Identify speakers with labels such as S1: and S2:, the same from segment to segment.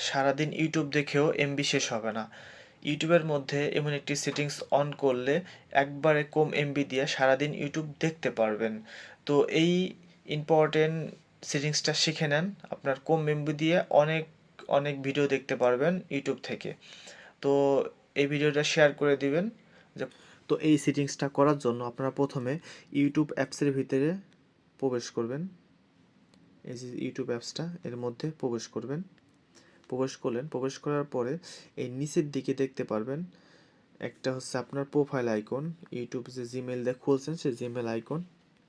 S1: সারাদিন ইউটিউব দেখেও এমবি শেষ হবে না। ইউটিউবের মধ্যে এমন একটি সেটিংস অন করলে একবারে কম এমবি দিয়ে সারাদিন ইউটিউব দেখতে পারবেন। তো এই ইম্পর্টেন্ট সেটিংসটা শিখে নেন, আপনার কম এমবি দিয়ে অনেক অনেক ভিডিও দেখতে পারবেন ইউটিউব থেকে। তো এই ভিডিওটা শেয়ার করে দিবেন। তো এই সেটিংসটা করার জন্য আপনারা প্রথমে ইউটিউব অ্যাপসের ভিতরে প্রবেশ করবেন। এই যে ইউটিউব অ্যাপসটা, এর মধ্যে প্রবেশ করবেন। প্রবেশ করার পরে এই নিচের দিকে দেখতে পারবেন একটা হচ্ছে আপনার প্রোফাইল আইকন। ইউটিউব যে জিমেল দিয়ে খুলছেন সেই জিমেল আইকন,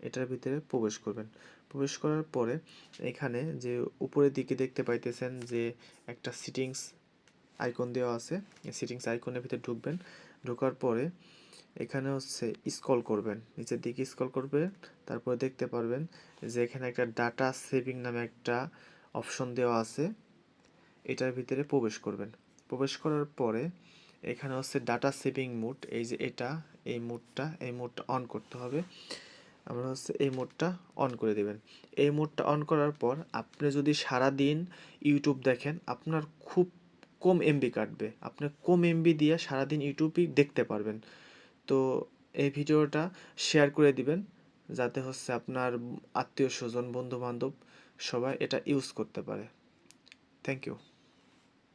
S1: এটার ভিতরে প্রবেশ করবেন। প্রবেশ করার পরে এখানে যে উপরের দিকে দেখতে পাইতেছেন যে একটা সেটিংস আইকন দেওয়া আছে, এই সেটিংস আইকনের ভিতরে ঢুকবেন। ঢোকার পরে এখানে হচ্ছে স্ক্রল করবেন, নিচের দিকে স্ক্রল করবেন। তারপরে দেখতে পারবেন যে এখানে একটা ডাটা সেভিং নামে একটা অপশন দেওয়া আছে, এটার ভিতরে প্রবেশ করবেন। প্রবেশ করার পরে এখানে হচ্ছে ডাটা সেভিং মোড, এই যে এটা, এই মোডটা অন করতে হবে। আমরা হচ্ছে এই মোডটা অন করে দেবেন। এই মোডটা অন করার পর আপনি যদি সারা দিন ইউটিউব দেখেন, আপনার খুব কম এমবি কাটবে, আপনি কম এমবি দিয়ে সারাদিন ইউটিউবই দেখতে পারবেন। তো এই ভিডিওটা শেয়ার করে দিবেন, যাতে হচ্ছে আপনার আত্মীয় স্বজন, বন্ধু বান্ধব সবাই এটা ইউজ করতে পারে। Thank you.